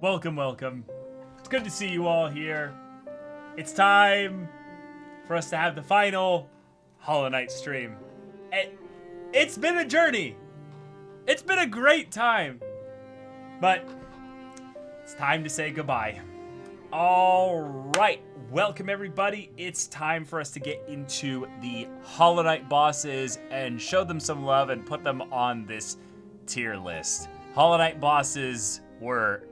Welcome, welcome. It's good to see you all here. It's time for us to have the final Hollow Knight stream. It's been a journey. It's been a great time. But it's time to say goodbye. All right, welcome everybody. It's time for us to get into the Hollow Knight bosses and show them some love and put them on this tier list. Hollow Knight bosses were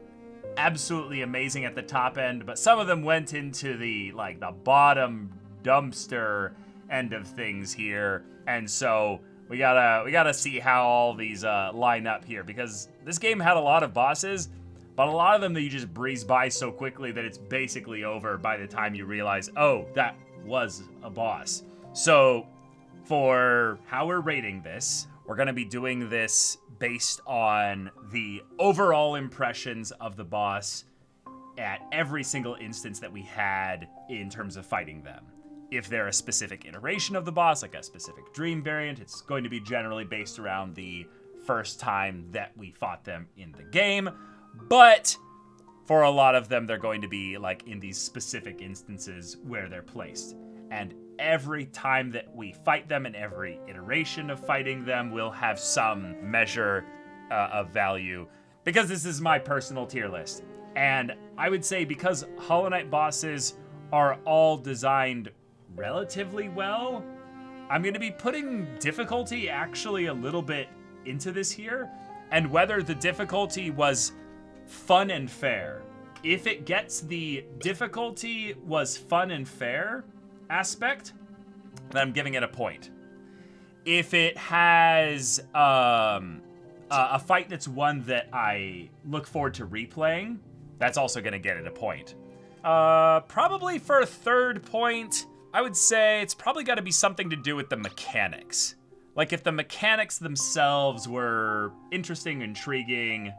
absolutely amazing at the top end, but some of them went into the bottom dumpster end of things here, and so we gotta see how all these line up here, because this game had a lot of bosses, but a lot of them that you just breeze by so quickly that it's basically over by the time you realize, oh, that was a boss. So for how we're rating this, we're going to be doing this based on the overall impressions of the boss at every single instance that we had in terms of fighting them. If they're a specific iteration of the boss, like a specific dream variant, it's going to be generally based around the first time that we fought them in the game. But for a lot of them, they're going to be like in these specific instances where they're placed. And every time that we fight them and every iteration of fighting them will have some measure of value, because this is my personal tier list. And I would say because Hollow Knight bosses are all designed relatively well, I'm going to be putting difficulty actually a little bit into this here, and whether the difficulty was fun and fair. If it gets the difficulty was fun and fair aspect, then I'm giving it a point. If it has a fight that's one that I look forward to replaying, that's also going to get it a point. Probably for a third point, I would say it's probably got to be something to do with the mechanics. Like if the mechanics themselves were interesting, intriguing,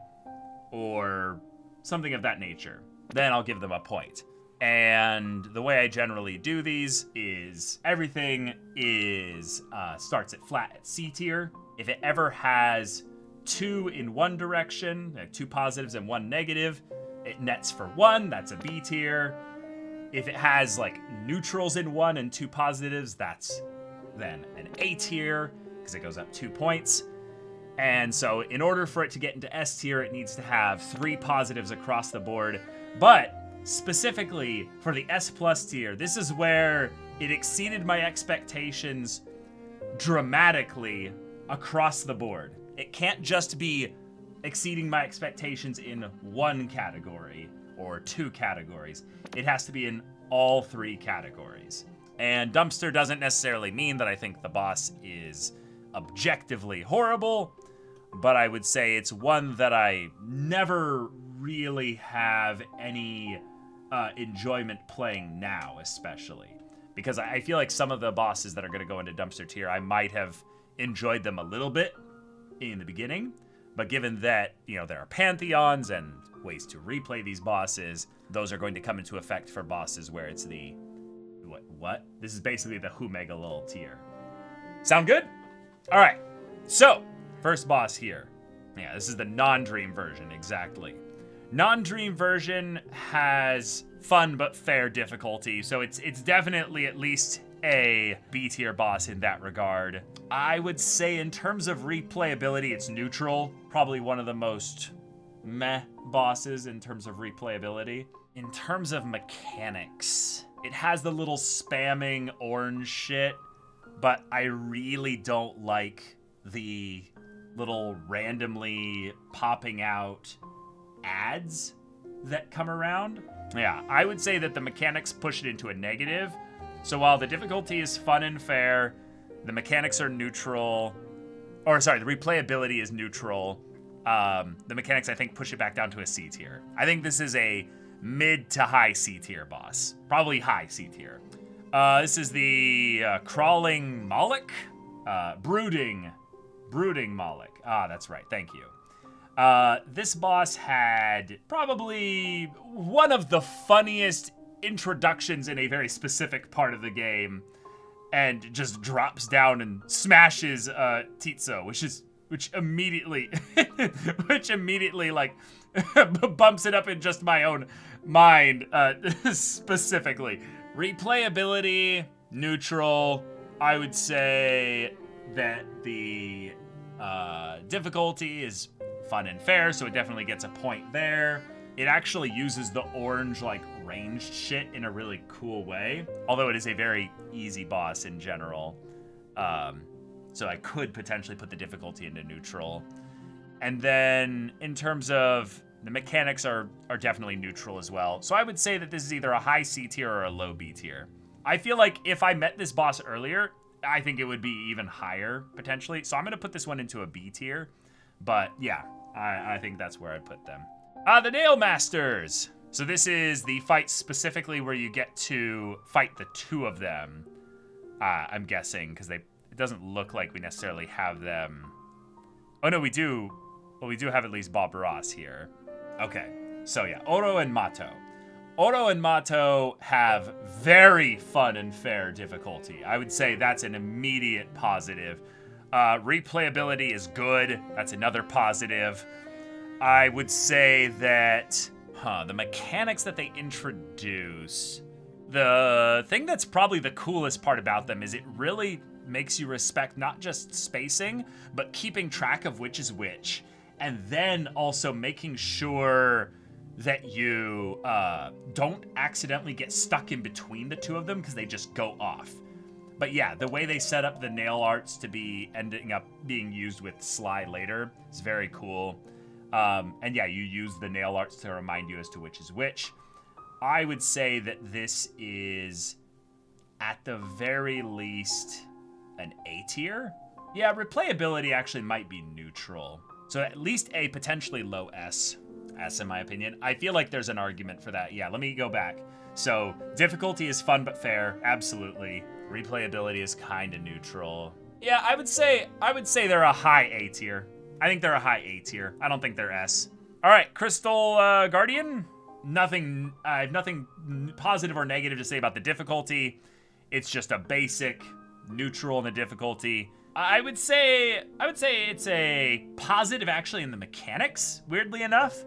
or something of that nature, then I'll give them a point. And the way I generally do these is everything is starts at flat at C tier. If it ever has 2 in one direction, like 2 positives and 1 negative, it nets for 1, that's a B tier. If it has like neutrals in 1 and 2 positives, that's then an A tier, because it goes up 2 points. And so in order for it to get into S tier, it needs to have 3 positives across the board. But specifically for the S plus tier, this is where it exceeded my expectations dramatically across the board. It can't just be exceeding my expectations in 1 category or 2 categories. It has to be in all 3 categories. And dumpster doesn't necessarily mean that I think the boss is objectively horrible, but I would say it's one that I never really have any enjoyment playing now, especially. Because I feel like some of the bosses that are going to go into dumpster tier, I might have enjoyed them a little bit in the beginning, but given that, you know, there are pantheons and ways to replay these bosses, those are going to come into effect for bosses where it's the... What? This is basically the Humega Lul tier. Sound good? All right, so first boss here. Yeah, this is the non-dream version, exactly. Non-dream version has fun but fair difficulty, so it's definitely at least a B-tier boss in that regard. I would say in terms of replayability, it's neutral. Probably one of the most meh bosses in terms of replayability. In terms of mechanics, it has the little spamming orange shit, but I really don't like the little randomly popping out ads that come around. Yeah, I would say that the mechanics push it into a negative. So while the difficulty is fun and fair, the mechanics are neutral. Or sorry, the replayability is neutral. The mechanics, I think, push it back down to a C tier. I think this is a mid to high C tier boss. Probably high C tier. This is the Crawling Moloch? Brooding Moloch. Ah, that's right. Thank you. This boss had probably one of the funniest introductions in a very specific part of the game, and just drops down and smashes Titso, which is which immediately, like, bumps it up in just my own mind, specifically. Replayability, neutral. I would say that the difficulty is fun and fair, so it definitely gets a point there. It actually uses the orange, like, ranged shit in a really cool way, although it is a very easy boss in general. So I could potentially put the difficulty into neutral. And then in terms of the mechanics are definitely neutral as well. So I would say that this is either a high C tier or a low B tier. I feel like if I met this boss earlier, I think it would be even higher, potentially. So I'm going to put this one into a B tier. But yeah, I think that's where I'd put them. The Nail Masters. So this is the fight specifically where you get to fight the two of them. I'm guessing, because it doesn't look like we necessarily have them. Oh, no, we do. Well, we do have at least Bob Ross here. Okay, so yeah, Oro and Mato. Oro and Mato have very fun and fair difficulty. I would say that's an immediate positive. Replayability is good. That's another positive. I would say that, the mechanics that they introduce, the thing that's probably the coolest part about them is it really makes you respect not just spacing, but keeping track of which is which. And then also making sure that you don't accidentally get stuck in between the two of them because they just go off. But yeah, the way they set up the nail arts to be ending up being used with Sly later is very cool. And yeah, you use the nail arts to remind you as to which is which. I would say that this is, at the very least, an A tier. Yeah, replayability actually might be neutral. So at least a potentially low S in my opinion. I feel like there's an argument for that. Yeah, let me go back. So difficulty is fun but fair, absolutely. Replayability is kind of neutral. Yeah, I would say they're a high A tier. I think they're a high A tier. I don't think they're S. All right, Crystal Guardian. I have nothing positive or negative to say about the difficulty. It's just a basic neutral in the difficulty. I would say it's a positive actually in the mechanics, weirdly enough.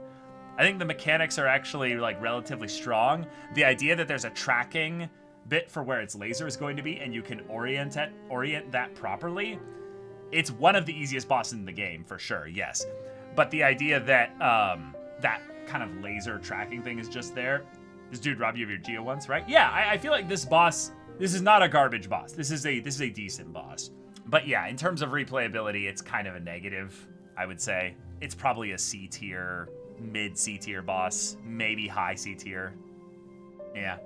I think the mechanics are actually like relatively strong. The idea that there's a tracking bit for where its laser is going to be and you can orient that properly. It's one of the easiest bosses in the game for sure, yes. But the idea that that kind of laser tracking thing is just there. This dude robbed you of your Geo once, right? Yeah, I feel like this is not a garbage boss. This is a decent boss. But yeah, in terms of replayability, it's kind of a negative, I would say. It's probably a C tier, mid C tier boss, maybe high C tier. Yeah.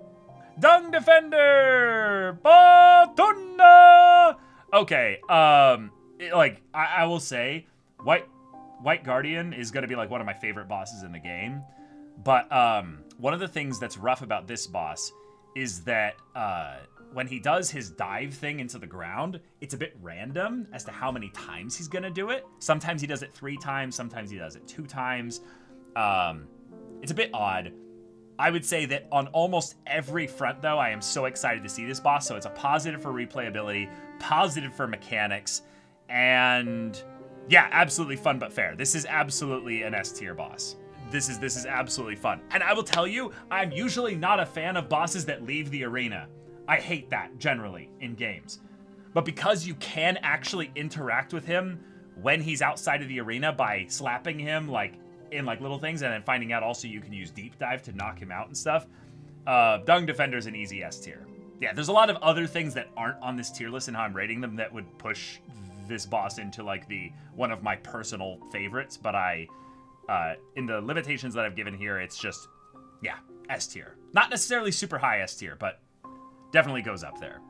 Dung Defender! Batuna! Okay, I will say, White Guardian is going to be like one of my favorite bosses in the game. But one of the things that's rough about this boss is that when he does his dive thing into the ground, it's a bit random as to how many times he's going to do it. Sometimes he does it 3 times, sometimes he does it 2 times. It's a bit odd. I would say that on almost every front, though, I am so excited to see this boss. So it's a positive for replayability, positive for mechanics, and yeah, absolutely fun but fair. This is absolutely an S tier boss. This is absolutely fun. And I will tell you, I'm usually not a fan of bosses that leave the arena. I hate that generally in games. But because you can actually interact with him when he's outside of the arena by slapping him like in like little things and then finding out also you can use deep dive to knock him out and stuff, Dung Defender's an easy S tier. Yeah, there's a lot of other things that aren't on this tier list and how I'm rating them that would push this boss into like one of my personal favorites, but in the limitations that I've given here, it's just, yeah, S tier. Not necessarily super high S tier, but definitely goes up there.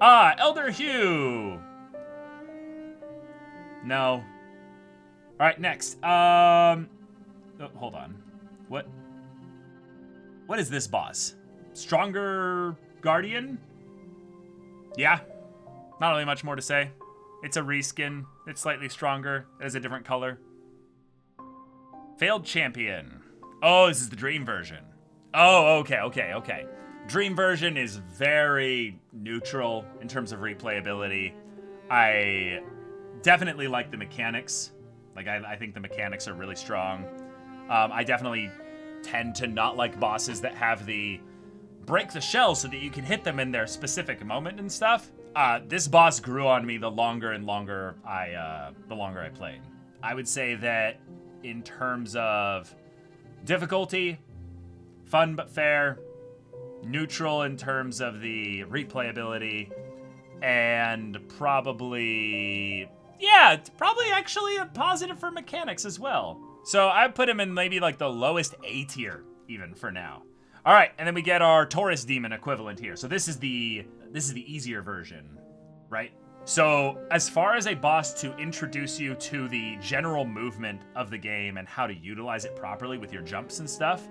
Elder Hugh. No. All right, next. Oh, hold on. What is this boss? Stronger Guardian? Yeah. Not really much more to say. It's a reskin. It's slightly stronger. It has a different color. Failed Champion. Oh, this is the Dream version. Oh, okay. Dream version is very neutral in terms of replayability. I definitely like the mechanics. Like, I think the mechanics are really strong. I definitely tend to not like bosses that have the break the shell so that you can hit them in their specific moment and stuff. This boss grew on me the longer I played. I would say that in terms of difficulty, fun but fair, neutral in terms of the replayability, and probably actually a positive for mechanics as well. So I put him in maybe like the lowest A tier even for now. All right, and then we get our Taurus Demon equivalent here. So this is the easier version, right? So as far as a boss to introduce you to the general movement of the game and how to utilize it properly with your jumps and stuff,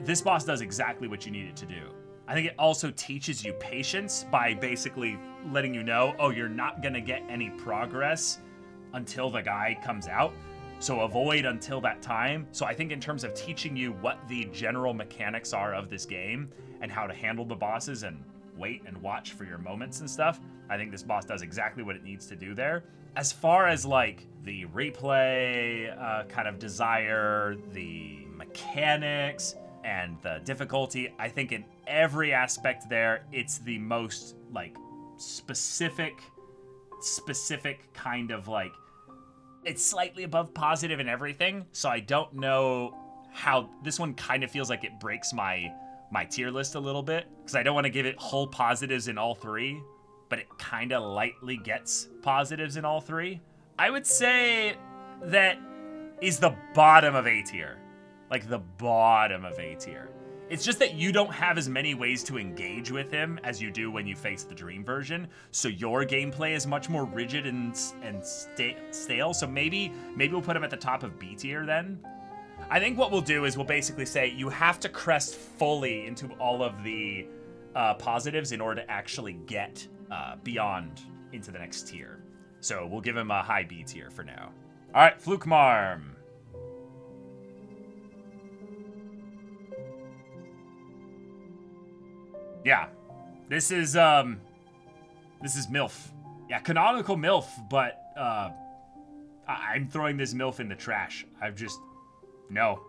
this boss does exactly what you need it to do. I think it also teaches you patience by basically letting you know, oh, you're not gonna get any progress until the guy comes out. So avoid until that time. So I think in terms of teaching you what the general mechanics are of this game and how to handle the bosses and wait and watch for your moments and stuff, I think this boss does exactly what it needs to do there. As far as like the replay kind of desire, the mechanics, and the difficulty, I think in every aspect there, it's the most like specific kind of like, it's slightly above positive in everything, so I don't know how this one kind of feels like it breaks my tier list a little bit, because I don't want to give it whole positives in all three, but it kind of lightly gets positives in all three. I would say that is the bottom of A tier. Like the bottom of A tier. It's just that you don't have as many ways to engage with him as you do when you face the Dream version, so your gameplay is much more rigid and stale, so maybe we'll put him at the top of B tier then. I think what we'll do is we'll basically say you have to crest fully into all of the positives in order to actually get beyond into the next tier. So we'll give him a high B tier for now. All right, Flukmarm. Yeah, this is MILF. Yeah, canonical MILF, but I'm throwing this MILF in the trash. No.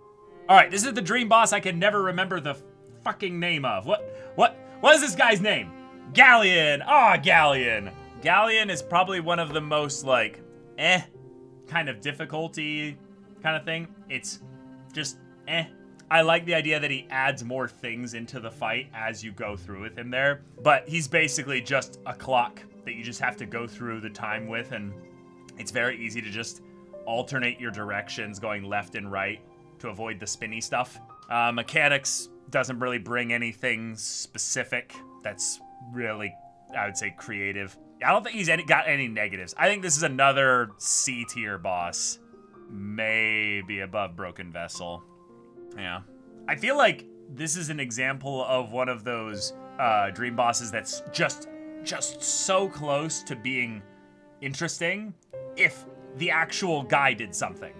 All right, this is the dream boss I can never remember the fucking name of. What is this guy's name? Galleon. Galleon. Galleon is probably one of the most like, kind of difficulty kind of thing. It's just, I like the idea that he adds more things into the fight as you go through with him there, but he's basically just a clock that you just have to go through the time with, and it's very easy to just alternate your directions going left and right to avoid the spinny stuff. Mechanics doesn't really bring anything specific that's really, I would say, creative. I don't think he's got any negatives. I think this is another C tier boss, maybe above Broken Vessel. Yeah. I feel like this is an example of one of those dream bosses that's just so close to being interesting if the actual guy did something.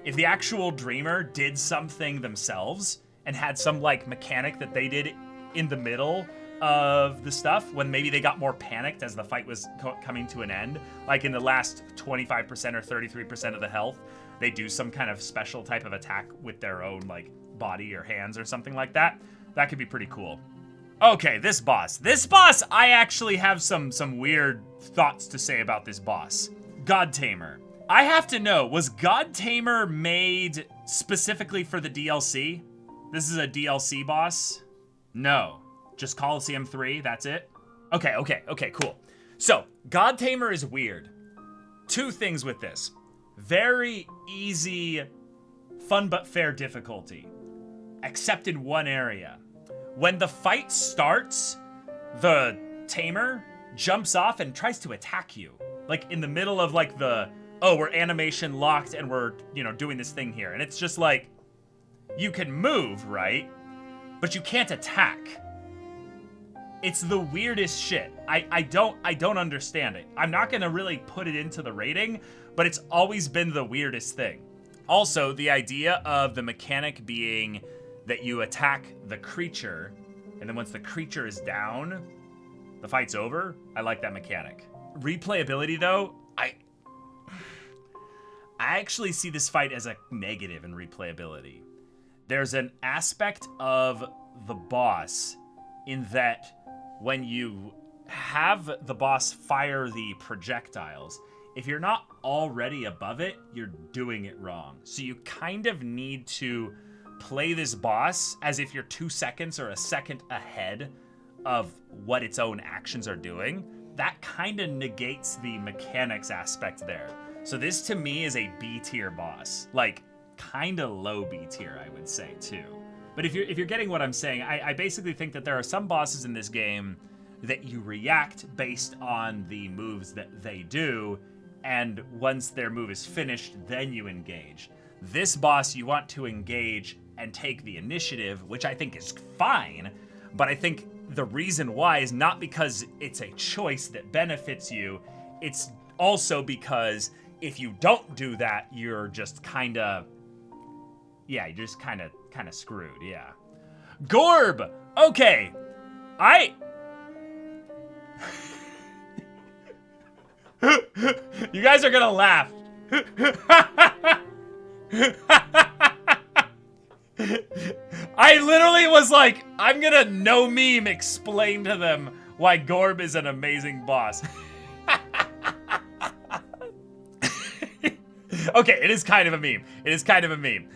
If the actual dreamer did something themselves and had some like mechanic that they did in the middle of the stuff when maybe they got more panicked as the fight was coming to an end, like in the last 25% or 33% of the health, they do some kind of special type of attack with their own like body or hands or something like that. That could be pretty cool. Okay, this boss, I actually have some weird thoughts to say about this boss. God Tamer. I have to know, was God Tamer made specifically for the DLC? This is a DLC boss? No, just Coliseum 3, that's it? Okay, cool. So, God Tamer is weird. Two things with this. Very easy, fun but fair difficulty. Except in one area. When the fight starts, the Tamer jumps off and tries to attack you. Like in the middle of like we're animation locked and we're, doing this thing here. And it's just like, you can move, right? But you can't attack. It's the weirdest shit. I don't understand it. I'm not gonna really put it into the rating, but it's always been the weirdest thing. Also, the idea of the mechanic being that you attack the creature, and then once the creature is down, the fight's over. I like that mechanic. Replayability, though, I actually see this fight as a negative in replayability. There's an aspect of the boss in that when you have the boss fire the projectiles, if you're not already above it, you're doing it wrong. So you kind of need to play this boss as if you're 2 seconds or a second ahead of what its own actions are doing. That kind of negates the mechanics aspect there. So this to me is a B tier boss, like kind of low B tier, I would say too. But if you're getting what I'm saying, I basically think that there are some bosses in this game that you react based on the moves that they do, and once their move is finished, then you engage. This boss, you want to engage and take the initiative, which I think is fine, but I think the reason why is not because it's a choice that benefits you, it's also because if you don't do that, you're just kind of, yeah, you're just kind of screwed, yeah. Gorb! Okay, you guys are gonna laugh. I literally was like, I'm gonna no meme explain to them why Gorb is an amazing boss. Okay, it is kind of a meme. It is kind of a meme.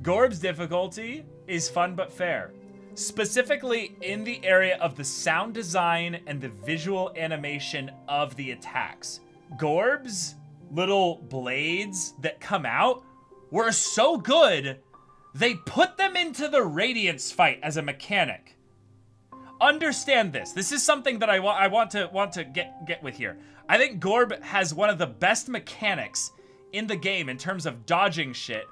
Gorb's difficulty is fun but fair. Specifically in the area of the sound design and the visual animation of the attacks. Gorb's little blades that come out were so good, they put them into the Radiance fight as a mechanic. Understand this. This is something that I want to get with here. I think Gorb has one of the best mechanics in the game in terms of dodging shit,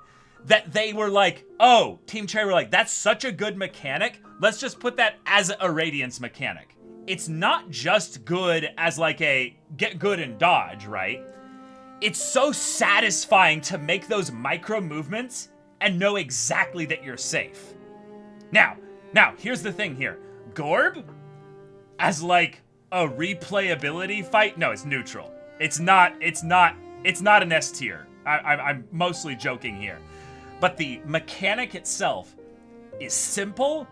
that they were like, oh, Team Cherry were like, that's such a good mechanic, let's just put that as a Radiance mechanic. It's not just good as like a get good and dodge, right? It's so satisfying to make those micro movements and know exactly that you're safe. Now, here's the thing here. Gorb, as like a replayability fight, no, it's neutral. It's not an S tier. I'm mostly joking here. But the mechanic itself is simple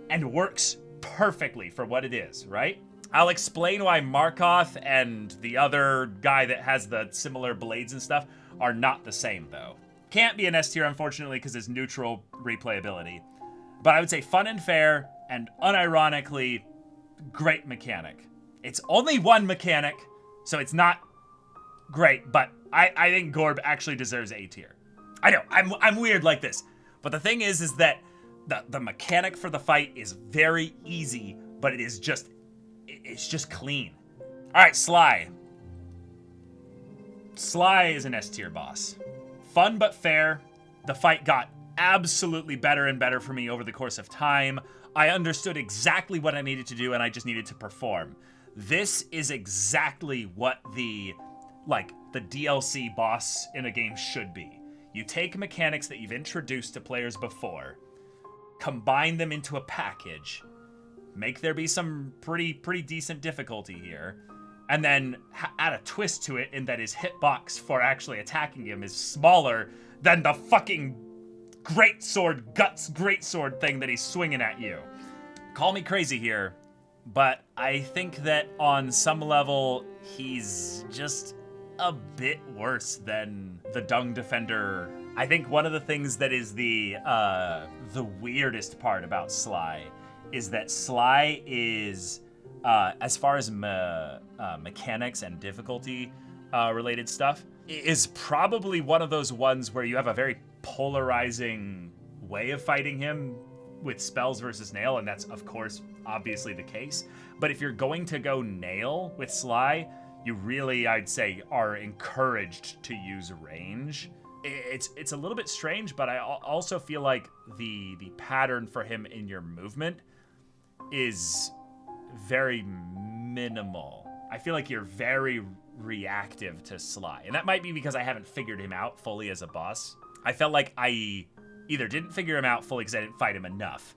and works perfectly for what it is, right? I'll explain why Markoth and the other guy that has the similar blades and stuff are not the same, though. Can't be an S tier, unfortunately, because it's neutral replayability. But I would say fun and fair, and unironically, great mechanic. It's only one mechanic, so it's not great, but I think Gorb actually deserves A tier. I know, I'm weird like this. But the thing is that the mechanic for the fight is very easy, but it's just clean. All right, Sly. Sly is an S tier boss. Fun but fair. The fight got absolutely better and better for me over the course of time. I understood exactly what I needed to do, and I just needed to perform. This is exactly what the DLC boss in a game should be. You take mechanics that you've introduced to players before, combine them into a package, make there be some pretty decent difficulty here, and then add a twist to it in that his hitbox for actually attacking him is smaller than the fucking greatsword thing that he's swinging at you. Call me crazy here, but I think that on some level, he's just a bit worse than the Dung Defender. I think one of the things that is the weirdest part about Sly is that Sly is, as far as mechanics and difficulty related stuff, is probably one of those ones where you have a very polarizing way of fighting him with spells versus nail, and that's, of course, obviously the case. But if you're going to go nail with Sly, you really, I'd say, are encouraged to use range. It's a little bit strange, but I also feel like the pattern for him in your movement is very minimal. I feel like you're very reactive to Sly, and that might be because I haven't figured him out fully as a boss. I felt like I either didn't figure him out fully because I didn't fight him enough,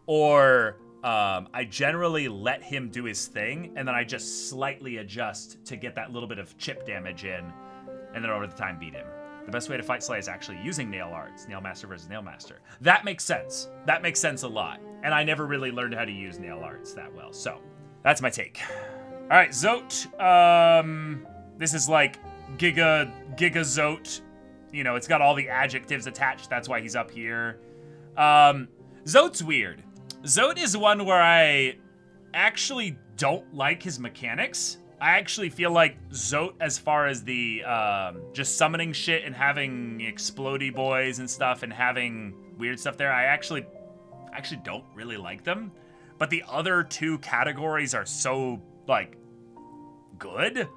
or I generally let him do his thing, and then I just slightly adjust to get that little bit of chip damage in, and then over the time beat him. The best way to fight Slay is actually using Nail Arts, Nail Master versus Nail Master. That makes sense. That makes sense a lot. And I never really learned how to use Nail Arts that well. So, that's my take. All right, Zote. This is like Giga Zote. You know, it's got all the adjectives attached. That's why he's up here. Zote's weird. Zote is one where I actually don't like his mechanics. I actually feel like Zote, as far as the just summoning shit and having explodey boys and stuff and having weird stuff there, I actually don't really like them. But the other two categories are so, like, good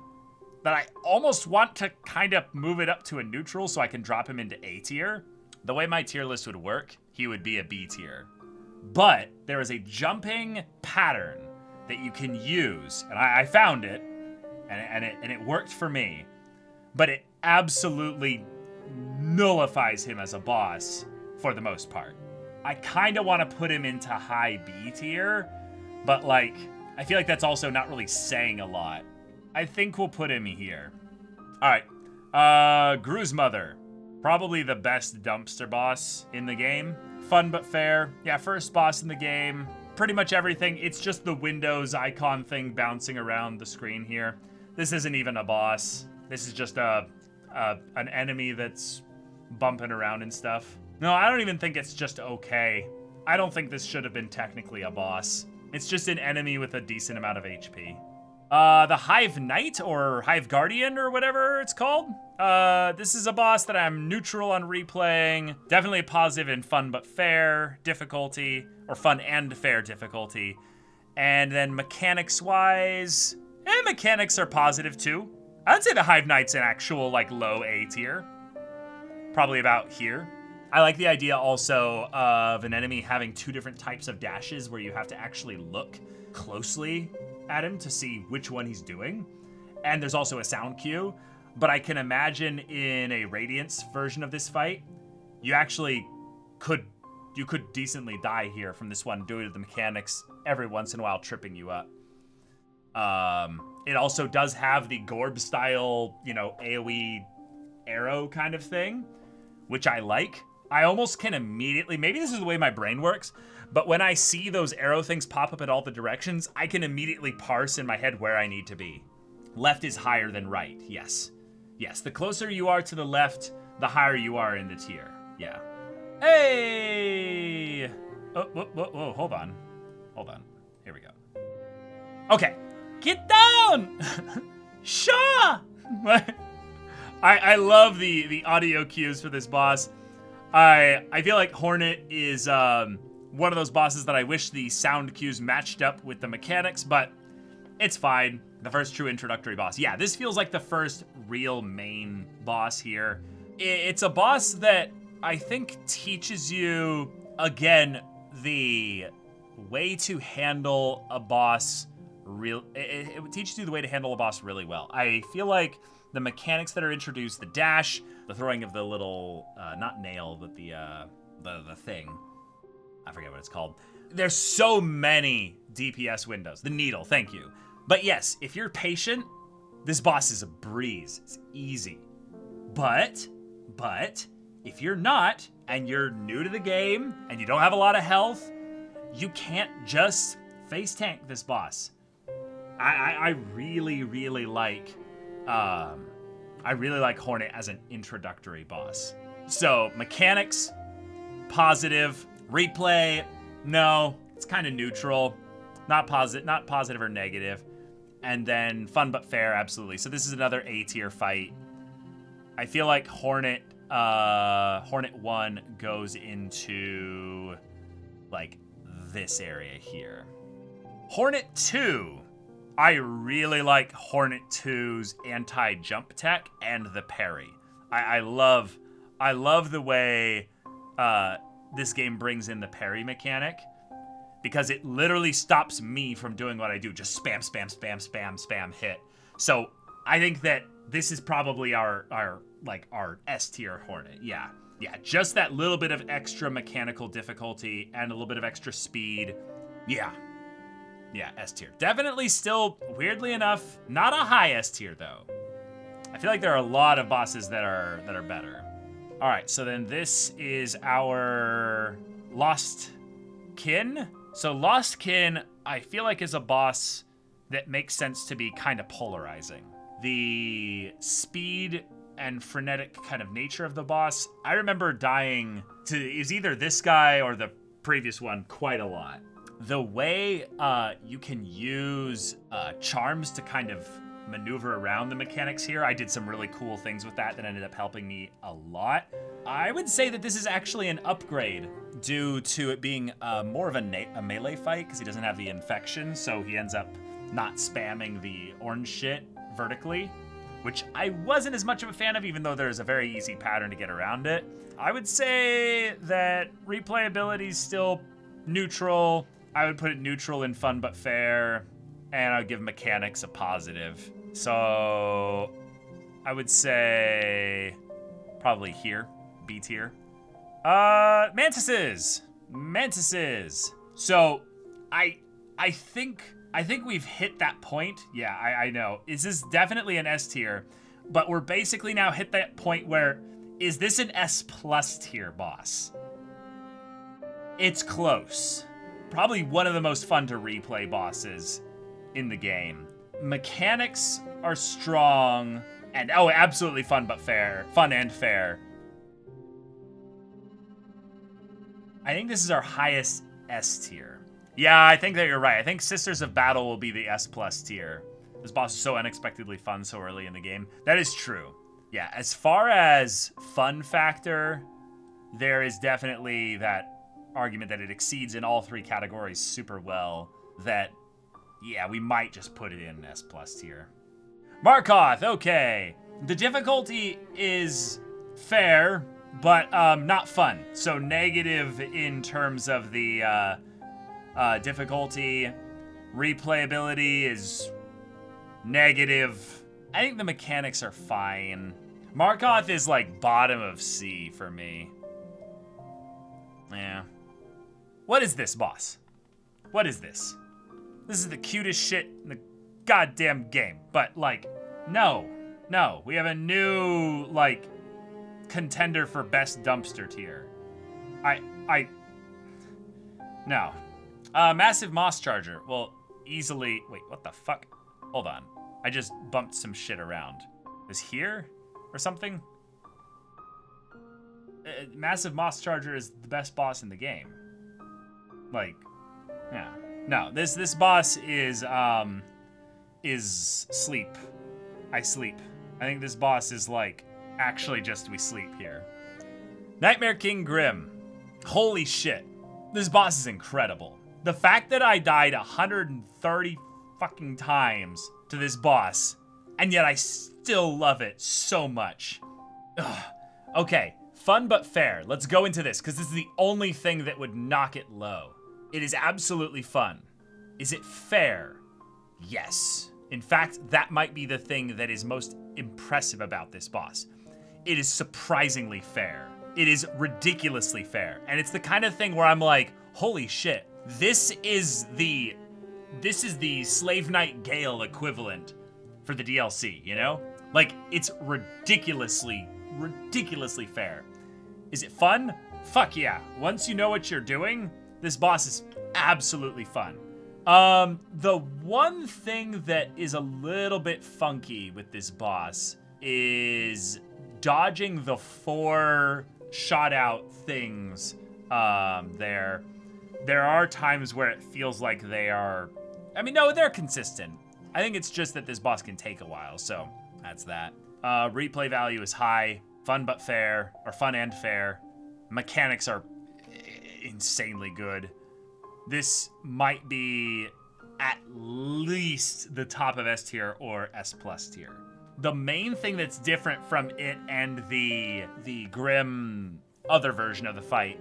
that I almost want to kind of move it up to a neutral so I can drop him into A tier. The way my tier list would work, he would be a B tier. But there is a jumping pattern that you can use, and I found it, and it worked for me, but it absolutely nullifies him as a boss for the most part. I kind of want to put him into high B tier, but like, I feel like that's also not really saying a lot. I think we'll put him here. All right, Gru's Mother, probably the best dumpster boss in the game. Fun but fair. Yeah, first boss in the game. Pretty much everything. It's just the Windows icon thing bouncing around the screen here. This isn't even a boss. This is just an enemy that's bumping around and stuff. No, I don't even think it's just okay. I don't think this should have been technically a boss. It's just an enemy with a decent amount of HP. The Hive Knight, or Hive Guardian, or whatever it's called. This is a boss that I'm neutral on replaying. Definitely a positive in fun but fair difficulty, or fun and fair difficulty. And then mechanics-wise, mechanics are positive too. I'd say the Hive Knight's an actual, like, low A tier. Probably about here. I like the idea also of an enemy having two different types of dashes where you have to actually look closely at him to see which one he's doing. And there's also a sound cue, but I can imagine in a Radiance version of this fight, you could decently die here from this one due to the mechanics every once in a while tripping you up. It also does have the Gorb style, you know, AoE arrow kind of thing, which I like. I almost can immediately, maybe this is the way my brain works, but when I see those arrow things pop up in all the directions, I can immediately parse in my head where I need to be. Left is higher than right, yes. Yes, the closer you are to the left, the higher you are in the tier, yeah. Hey! Oh, whoa, hold on. Hold on, here we go. Okay, get down! Shaw! I love the audio cues for this boss. I feel like Hornet is one of those bosses that I wish the sound cues matched up with the mechanics, but it's fine. The first true introductory boss. Yeah, this feels like the first real main boss here. It's a boss that I think teaches you, again, the way to handle a boss it teaches you the way to handle a boss really well. I feel like the mechanics that are introduced, the dash, the throwing of the little, not nail, but the thing. I forget what it's called. There's so many DPS windows. The needle, thank you. But yes, if you're patient, this boss is a breeze. It's easy. But, if you're not, and you're new to the game, and you don't have a lot of health, you can't just face tank this boss. I really, really like Hornet as an introductory boss. So, mechanics, positive. Replay, no. It's kind of neutral. Not positive or negative. And then fun but fair, absolutely. So this is another A tier fight. I feel like Hornet 1 goes into, like, this area here. Hornet 2. I really like Hornet 2's anti-jump tech and the parry. I love the way this game brings in the parry mechanic, because it literally stops me from doing what I do. Just spam, spam, spam, spam, spam, hit. So I think that this is probably our S tier Hornet. Yeah, just that little bit of extra mechanical difficulty and a little bit of extra speed. Yeah, S tier. Definitely still, weirdly enough, not a high S tier though. I feel like there are a lot of bosses that are better. All right, so then this is our Lost Kin. So Lost Kin, I feel like, is a boss that makes sense to be kind of polarizing. The speed and frenetic kind of nature of the boss. I remember dying to is either this guy or the previous one quite a lot. The way you can use charms to kind of maneuver around the mechanics here, I did some really cool things with that ended up helping me a lot. I would say that this is actually an upgrade due to it being more of a melee fight because he doesn't have the infection, so he ends up not spamming the orange shit vertically, which I wasn't as much of a fan of, even though there's a very easy pattern to get around it. I would say that replayability is still neutral. I would put it neutral in fun but fair, and I would give mechanics a positive. So I would say probably here, B tier. Mantises. So I think we've hit that point. Yeah, I know. This is definitely an S tier, but we're basically now hit that point where, is this an S plus tier boss? It's close. Probably one of the most fun to replay bosses in the game. Mechanics are strong, and absolutely fun but fair. Fun and fair. I think this is our highest S tier. Yeah, I think that you're right. I think Sisters of Battle will be the S plus tier. This boss is so unexpectedly fun so early in the game. That is true. Yeah, as far as fun factor, there is definitely that argument that it exceeds in all three categories super well, that, yeah, we might just put it in S plus tier. Markoth, okay. The difficulty is fair, but not fun. So negative in terms of the difficulty. Replayability is negative. I think the mechanics are fine. Markoth is like bottom of C for me. Yeah. What is this, boss? What is this? This is the cutest shit in the goddamn game. But, like, no. We have a new, like, contender for best dumpster tier. No. Massive Moss Charger. Well, easily... Wait, what the fuck? Hold on. I just bumped some shit around. Is here? Or something? Massive Moss Charger is the best boss in the game. Like, yeah. No, this boss is sleep. I sleep. I think this boss is like actually just we sleep here. Nightmare King Grim. Holy shit. This boss is incredible. The fact that I died 130 fucking times to this boss, and yet I still love it so much. Ugh. Okay, fun but fair. Let's go into this, because this is the only thing that would knock it low. It is absolutely fun. Is it fair? Yes. In fact, that might be the thing that is most impressive about this boss. It is surprisingly fair. It is ridiculously fair. And it's the kind of thing where I'm like, holy shit, this is the Slave Knight Gale equivalent for the DLC, you know? Like, it's ridiculously fair. Is it fun? Fuck yeah. Once you know what you're doing, this boss is absolutely fun. The one thing that is a little bit funky with this boss is dodging the 4 shot out things there. There are times where it feels like they are... I mean, no, they're consistent. I think it's just that this boss can take a while, so that's that. Replay value is high, fun but fair, or fun and fair. Mechanics are insanely good. This might be at least the top of S tier or S plus tier. The main thing that's different from it and the Grim other version of the fight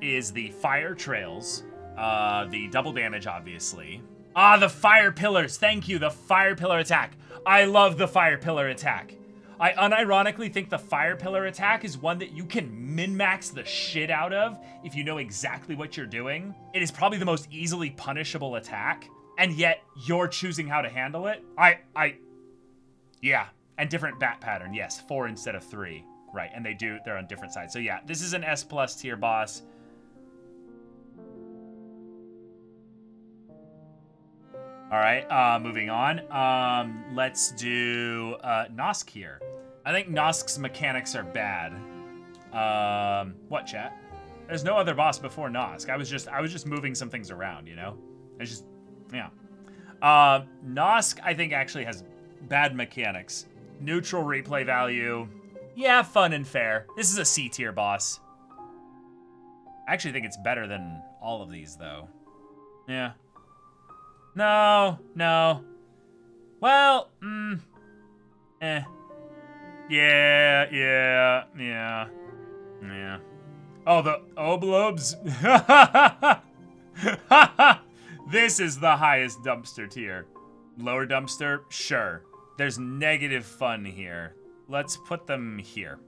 is the fire trails, the double damage, obviously. The fire pillars, thank you, the fire pillar attack. I love the fire pillar attack. I unironically think the fire pillar attack is one that you can min-max the shit out of if you know exactly what you're doing. It is probably the most easily punishable attack, and yet you're choosing how to handle it. Yeah. And different bat pattern. Yes, 4 instead of 3. Right, and they're on different sides. So yeah, this is an S+ tier boss. All right, moving on. Let's do Nosk here. I think Nosk's mechanics are bad. What, chat? There's no other boss before Nosk. I was just moving some things around, you know? It's just, yeah. Nosk, I think, actually has bad mechanics. Neutral replay value. Yeah, fun and fair. This is a C tier boss. I actually think it's better than all of these, though. Yeah. No. Well, eh. Yeah. Oh, the oblobes. This is the highest dumpster tier. Lower dumpster? Sure. There's negative fun here. Let's put them here.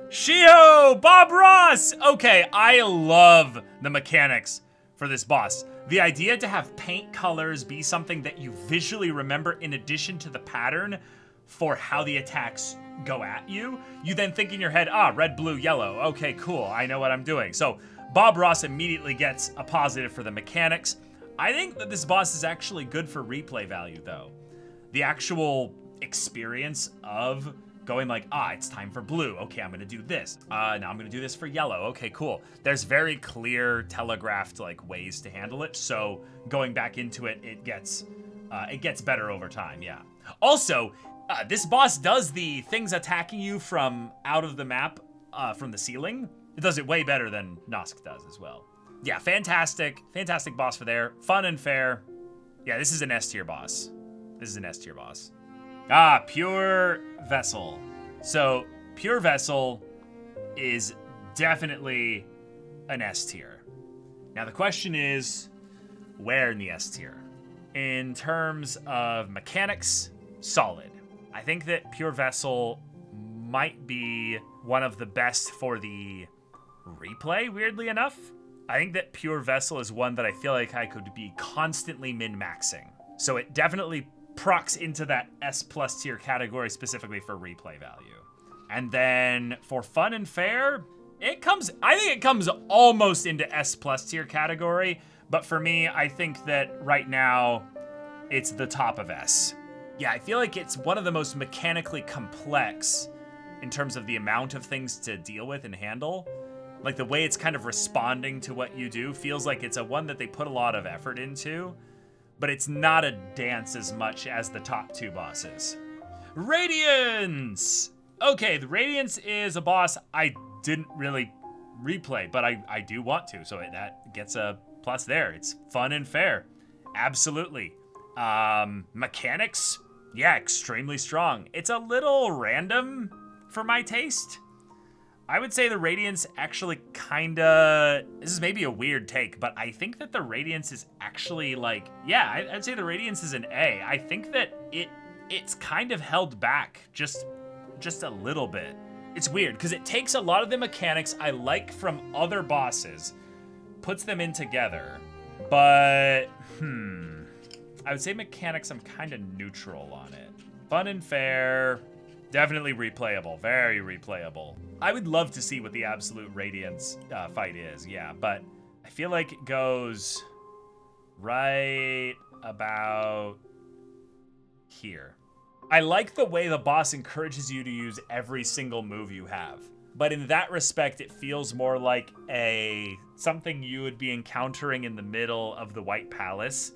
Shio! Bob Ross! Okay, I love the mechanics for this boss. The idea to have paint colors be something that you visually remember in addition to the pattern for how the attacks go at you. You then think in your head, red, blue, yellow. Okay, cool, I know what I'm doing. So Bob Ross immediately gets a positive for the mechanics. I think that this boss is actually good for replay value, though. The actual experience of going like, it's time for blue. Okay, I'm gonna do this. Now I'm gonna do this for yellow. Okay, cool. There's very clear telegraphed like ways to handle it. So going back into it, it gets better over time. Yeah. Also, this boss does the things attacking you from out of the map, from the ceiling. It does it way better than Nosk does as well. Yeah, fantastic boss for there. Fun and fair. Yeah, this is an S tier boss. Pure Vessel. So, Pure Vessel is definitely an S tier. Now, the question is, where in the S tier? In terms of mechanics, solid. I think that Pure Vessel might be one of the best for the replay, weirdly enough. I think that Pure Vessel is one that I feel like I could be constantly min-maxing. So it definitely procs into that S+ tier category specifically for replay value. And then for fun and fair, I think it comes almost into S+ tier category, but for me, I think that right now it's the top of S. Yeah, I feel like it's one of the most mechanically complex in terms of the amount of things to deal with and handle. Like the way it's kind of responding to what you do feels like it's a one that they put a lot of effort into, but it's not a dance as much as the top two bosses. Radiance! Okay, the Radiance is a boss I didn't really replay, but I do want to, so that gets a plus there. It's fun and fair. Absolutely. Mechanics? Yeah, extremely strong. It's a little random for my taste. I would say the Radiance actually this is maybe a weird take, but I think that the Radiance is actually like, yeah, I'd say the Radiance is an A. I think that it's kind of held back just a little bit. It's weird, because it takes a lot of the mechanics I like from other bosses, puts them in together, but, I would say mechanics, I'm kind of neutral on it. Fun and fair, definitely replayable, very replayable. I would love to see what the absolute Radiance fight is, yeah, but I feel like it goes right about here. I like the way the boss encourages you to use every single move you have, but in that respect, it feels more like something you would be encountering in the middle of the White Palace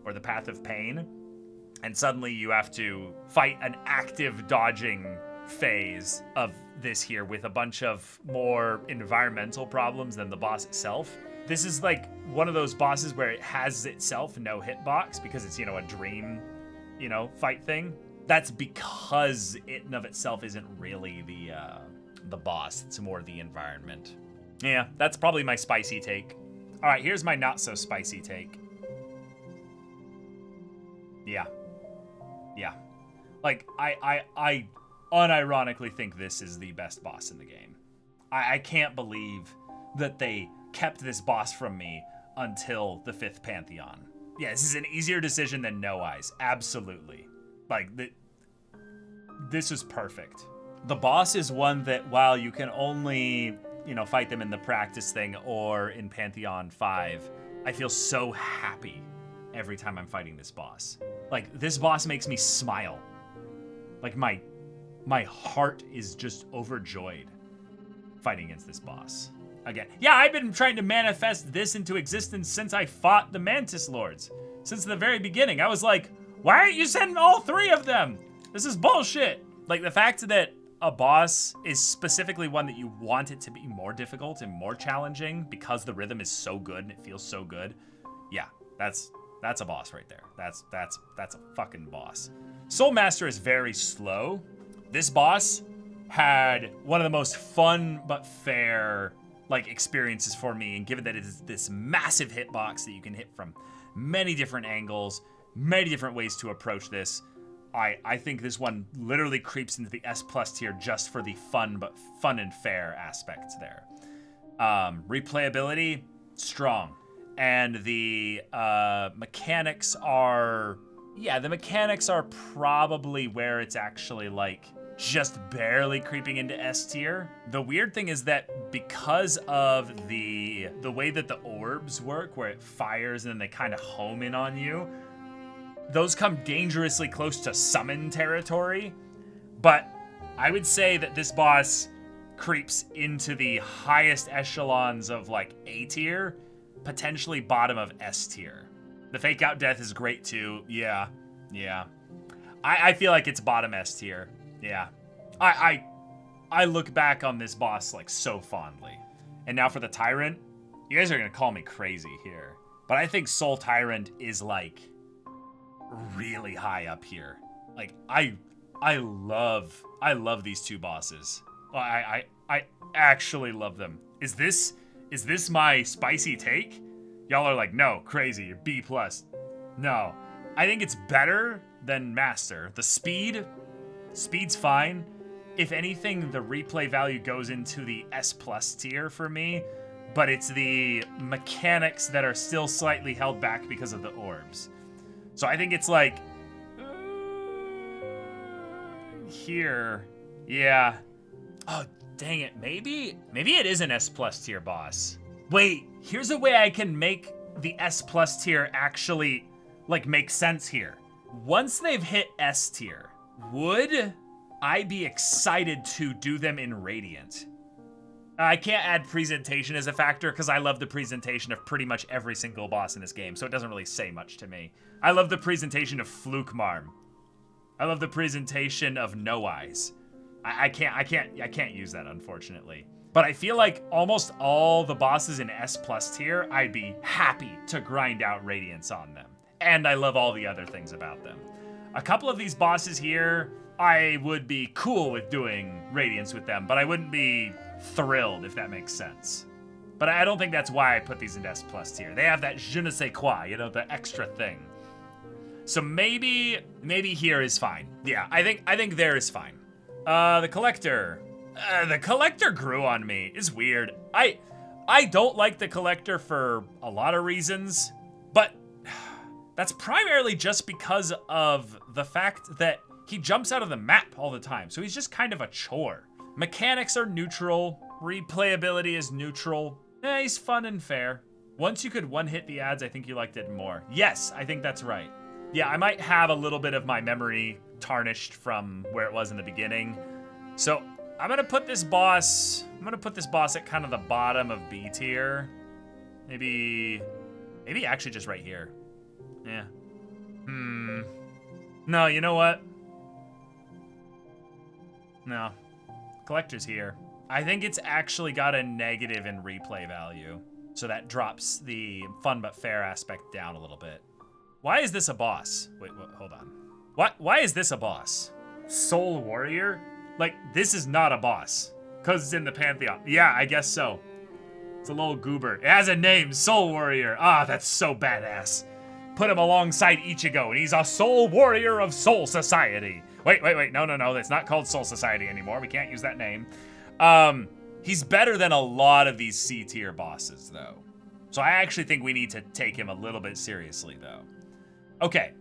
or the Path of Pain, and suddenly you have to fight an active dodging phase of this here with a bunch of more environmental problems than the boss itself. This is like one of those bosses where it has itself no hitbox because it's, a dream, fight thing. That's because it in of itself isn't really the boss. It's more the environment. Yeah, that's probably my spicy take. All right, here's my not so spicy take. Yeah. Like, I unironically think this is the best boss in the game. I can't believe that they kept this boss from me until the 5th Pantheon. Yeah, this is an easier decision than No Eyes. Absolutely. Like, this is perfect. The boss is one that, while you can only, fight them in the practice thing or in Pantheon 5, I feel so happy every time I'm fighting this boss. Like, this boss makes me smile. Like, my heart is just overjoyed fighting against this boss. Again, yeah, I've been trying to manifest this into existence since I fought the Mantis Lords. Since the very beginning. I was like, why aren't you sending all 3 of them? This is bullshit. Like, the fact that a boss is specifically one that you want it to be more difficult and more challenging because the rhythm is so good and it feels so good. Yeah, that's a boss right there. That's a fucking boss. Soul Master is very slow. This boss had one of the most fun but fair experiences for me, and given that it is this massive hitbox that you can hit from many different angles, many different ways to approach this, I think this one literally creeps into the S+ tier just for the fun and fair aspects there. Replayability, strong. And the mechanics are probably where it's actually just barely creeping into S tier. The weird thing is that because of the way that the orbs work, where it fires and then they kind of home in on you, those come dangerously close to summon territory. But I would say that this boss creeps into the highest echelons of A tier, potentially bottom of S tier. The fake out death is great too. Yeah. I feel like it's bottom S tier. Yeah. I look back on this boss so fondly. And now for the Tyrant, you guys are gonna call me crazy here, but I think Soul Tyrant is really high up here. I love these 2 bosses. I actually love them. Is this my spicy take? Y'all are like, no, crazy, you're B+. No, I think it's better than Master. The speed's fine. If anything, the replay value goes into the S+ tier for me, but it's the mechanics that are still slightly held back because of the orbs. So I think it's here. Yeah. Oh, dang it. Maybe it is an S+ tier boss. Wait, here's a way I can make the S+ tier actually make sense here. Once they've hit S tier, would I be excited to do them in Radiant? I can't add presentation as a factor because I love the presentation of pretty much every single boss in this game, so it doesn't really say much to me. I love the presentation of Flukmarm. I love the presentation of No Eyes. I can't use that, unfortunately. But I feel like almost all the bosses in S+ tier, I'd be happy to grind out Radiance on them. And I love all the other things about them. A couple of these bosses here, I would be cool with doing Radiance with them, but I wouldn't be thrilled, if that makes sense. But I don't think that's why I put these in S+ tier. They have that je ne sais quoi, the extra thing. So maybe here is fine. Yeah, I think there is fine. The Collector. The Collector grew on me. It's weird. I don't like the Collector for a lot of reasons, but that's primarily just because of the fact that he jumps out of the map all the time, so he's just kind of a chore. Mechanics are neutral. Replayability is neutral. He's fun and fair. Once you could one-hit the ads, I think you liked it more. Yes, I think that's right. Yeah, I might have a little bit of my memory tarnished from where it was in the beginning. So I'm gonna put this boss at kind of the bottom of B tier. Maybe actually just right here. Yeah. No, you know what? No. Collector's here. I think it's actually got a negative in replay value. So that drops the fun but fair aspect down a little bit. Why is this a boss? Wait, hold on. Why is this a boss? Soul Warrior? This is not a boss. Because it's in the Pantheon. Yeah, I guess so. It's a little goober. It has a name, Soul Warrior. Ah, that's so badass. Put him alongside Ichigo, and he's a Soul Warrior of Soul Society. Wait. No. It's not called Soul Society anymore. We can't use that name. He's better than a lot of these C tier bosses, though. So I actually think we need to take him a little bit seriously, though. Okay.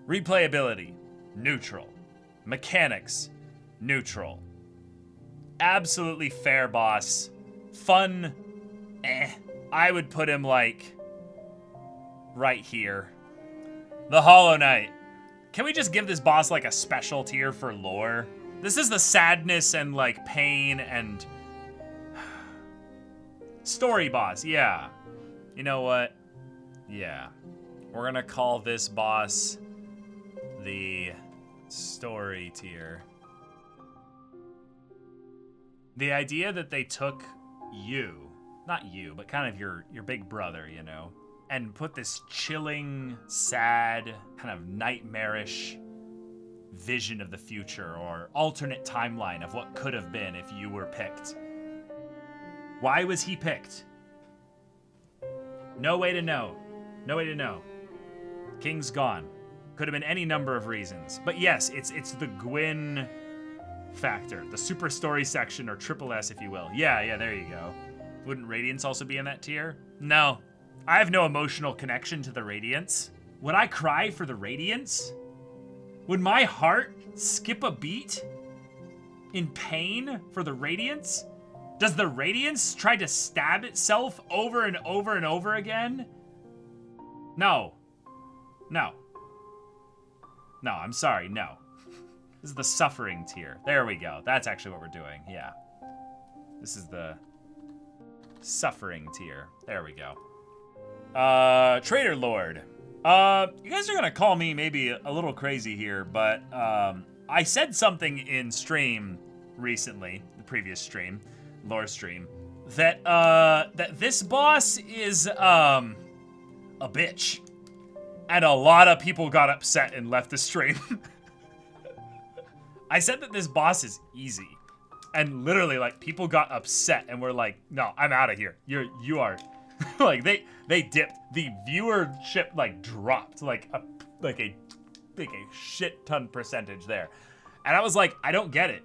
Replayability, neutral. Mechanics, neutral. Absolutely fair boss. Fun, I would put him, like, right here. The Hollow Knight. Can we just give this boss, like, a special tier for lore? This is the sadness and, like, pain and... story boss, yeah. You know what? Yeah. We're gonna call this boss the story tier. The idea that they took you, not you, but kind of your big brother, you know, and put this chilling, sad, kind of nightmarish vision of the future or alternate timeline of what could have been if you were picked. Why was he picked? No way to know. No way to know. King's gone. Could have been any number of reasons. But yes, it's the Gwyn factor. The super story section, or triple S if you will. Yeah, there you go. Wouldn't Radiance also be in that tier? No. I have no emotional connection to the Radiance. Would I cry for the Radiance? Would my heart skip a beat in pain for the Radiance? Does the Radiance try to stab itself over and over and over again? No. No. No, I'm sorry, no. This is the suffering tier. There we go. That's actually what we're doing, yeah. This is the suffering tier. There we go. Trader Lord. You guys are gonna call me maybe a little crazy here, but I said something in stream recently, the previous stream, lore stream, that that this boss is a bitch. And a lot of people got upset and left the stream. I said that this boss is easy. And literally, like, people got upset and were like, no, I'm out of here. You are like they dipped. The viewership like dropped like a shit ton percentage there. And I was like, I don't get it.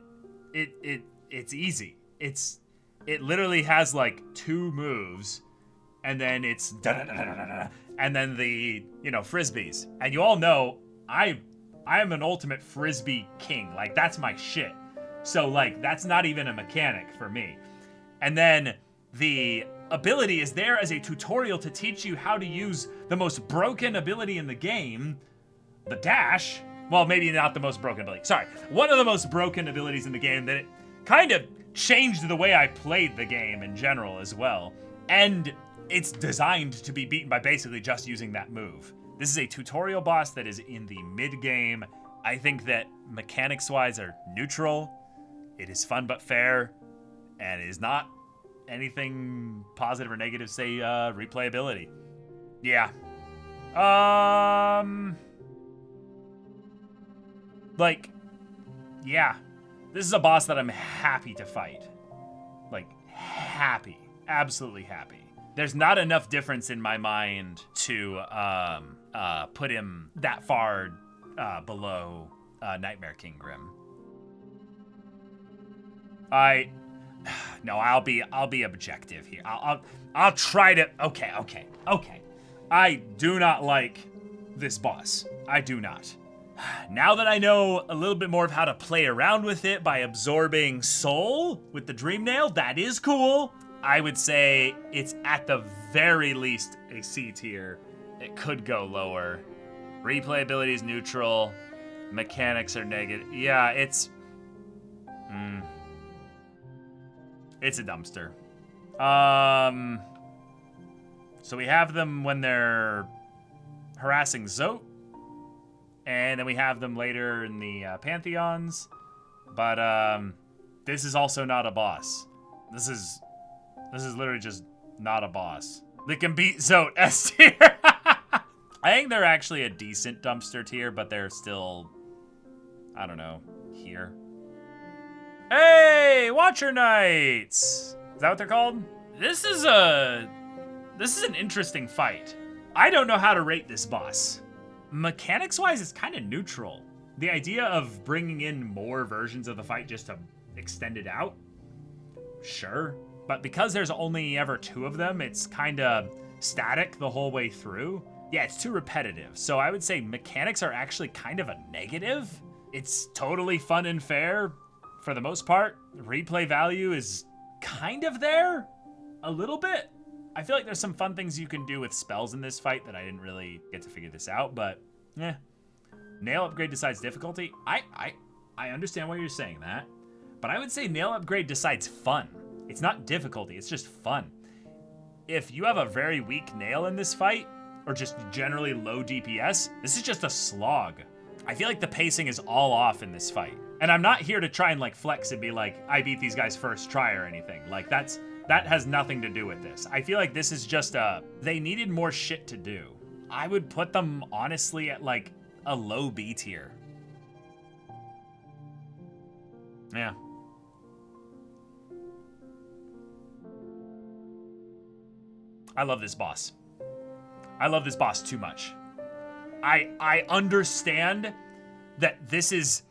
It's easy. It literally has like 2 moves, and then it's and then the, you know, frisbees. And you all know I am an ultimate frisbee king. Like, that's my shit. So like, that's not even a mechanic for me. And then the ability is there as a tutorial to teach you how to use the most broken ability in the game, the dash. Well, maybe not the most broken ability. Sorry, one of the most broken abilities in the game that it kind of changed the way I played the game in general as well. And it's designed to be beaten by basically just using that move. This is a tutorial boss that is in the mid-game. I think that mechanics-wise are neutral. It is fun but fair, and it is not anything positive or negative, say, replayability. Yeah. Like, yeah. This is a boss that I'm happy to fight. Like, happy. Absolutely happy. There's not enough difference in my mind to put him that far below Nightmare King Grim. No, I'll be objective here. I'll try to. Okay. I do not like this boss. I do not. Now that I know a little bit more of how to play around with it by absorbing soul with the Dream Nail, that is cool. I would say it's at the very least a C tier. It could go lower. Replayability is neutral. Mechanics are negative. Yeah, it's a dumpster. So we have them when they're harassing Zote, and then we have them later in the Pantheons. But this is also not a boss. This is literally just not a boss. They can beat Zote S tier. I think they're actually a decent dumpster tier, but they're still, I don't know, here. Hey, Watcher Knights! Is that what they're called? This is an interesting fight. I don't know how to rate this boss. Mechanics-wise, it's kind of neutral. The idea of bringing in more versions of the fight just to extend it out, sure. But because there's only ever 2 of them, it's kind of static the whole way through. Yeah, it's too repetitive. So I would say mechanics are actually kind of a negative. It's totally fun and fair for the most part. Replay value is kind of there, a little bit. I feel like there's some fun things you can do with spells in this fight that I didn't really get to figure this out, but yeah. Nail upgrade decides difficulty. I understand why you're saying that, but I would say nail upgrade decides fun. It's not difficulty, it's just fun. If you have a very weak nail in this fight, or just generally low DPS, this is just a slog. I feel like the pacing is all off in this fight. And I'm not here to try and like flex and be like, I beat these guys first try or anything. Like that has nothing to do with this. I feel like this is just they needed more shit to do. I would put them honestly at like a low B tier. Yeah. I love this boss. I love this boss too much. I understand that this is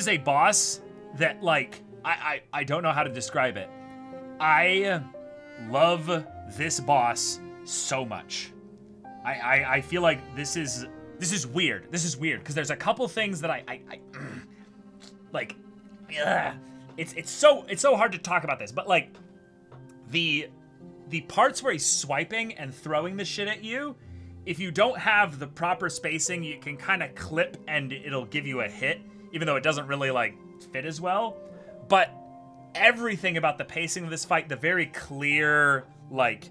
a boss that like I don't know how to describe it. I love this boss so much. I feel like this is weird. This is weird because there's a couple things that I like. It's so hard to talk about this, but like the parts where he's swiping and throwing the shit at you, if you don't have the proper spacing, you can kind of clip and it'll give you a hit, even though it doesn't really like fit as well. But everything about the pacing of this fight, the very clear like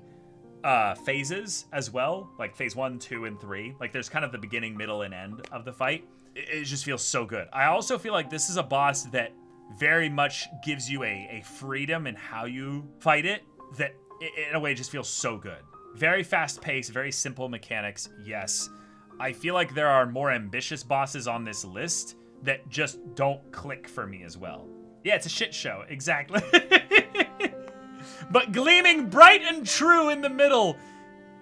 phases as well, like phase 1, 2, and 3. Like there's kind of the beginning, middle, and end of the fight. It just feels so good. I also feel like this is a boss that very much gives you a freedom in how you fight it that in a way just feels so good. Very fast paced, very simple mechanics, yes. I feel like there are more ambitious bosses on this list that just don't click for me as well. Yeah, it's a shit show, exactly. But gleaming bright and true in the middle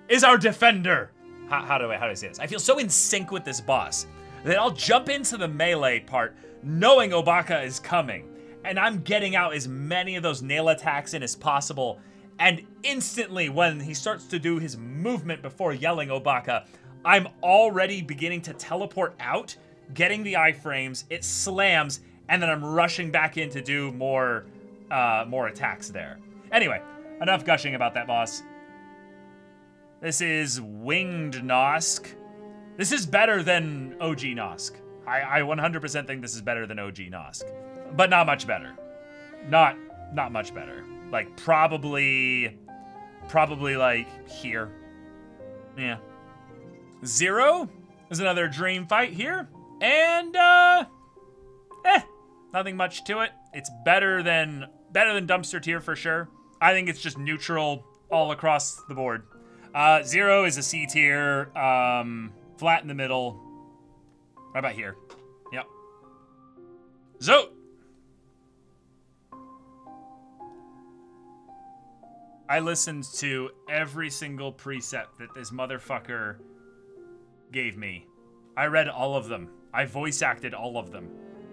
is our defender. How do I say this? I feel so in sync with this boss that I'll jump into the melee part knowing Obaka is coming. And I'm getting out as many of those nail attacks in as possible. And instantly, when he starts to do his movement before yelling Obaka, I'm already beginning to teleport out, getting the iframes, it slams, and then I'm rushing back in to do more attacks there. Anyway, enough gushing about that boss. This is Winged Nosk. This is better than OG Nosk. I 100% think this is better than OG Nosk. But not much better. Not much better. Like, probably like here. Yeah. Zero is another dream fight here. And, nothing much to it. It's better than Dumpster Tier for sure. I think it's just neutral all across the board. Zero is a C tier, flat in the middle. Right about here. Yep. Zote! I listened to every single precept that this motherfucker gave me. I read all of them. I voice acted all of them.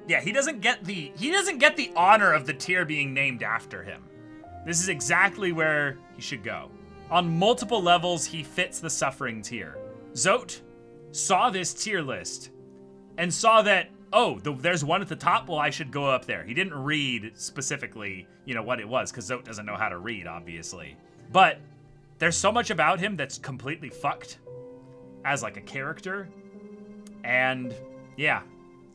Yeah, he doesn't get the honor of the tier being named after him. This is exactly where he should go. On multiple levels, he fits the suffering tier. Zote saw this tier list and saw that, oh, there's one at the top, well, I should go up there. He didn't read specifically, what it was, because Zote doesn't know how to read, obviously. But there's so much about him that's completely fucked as like a character. And yeah.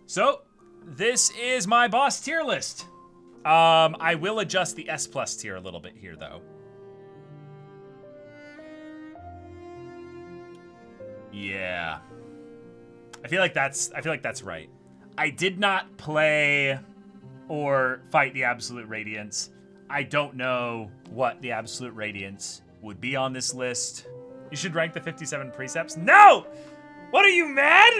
So this is my boss tier list. I will adjust the S+ tier a little bit here, though. Yeah. I feel like that's right. I did not play or fight the Absolute Radiance. I don't know what the Absolute Radiance would be on this list. You should rank the 57 precepts. No! What are you, mad?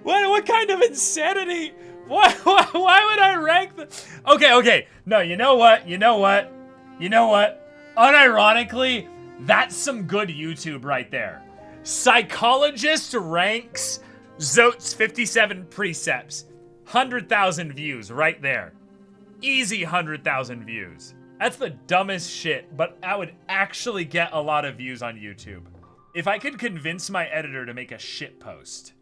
What kind of insanity? Why would I rank the... Okay. No, you know what? Unironically, that's some good YouTube right there. Psychologist ranks Zote's 57 precepts. 100,000 views right there. Easy 100,000 views. That's the dumbest shit, but I would actually get a lot of views on YouTube. If I could convince my editor to make a shit post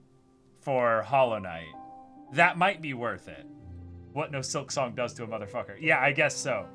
for Hollow Knight, that might be worth it. What no Silksong does to a motherfucker. Yeah, I guess so.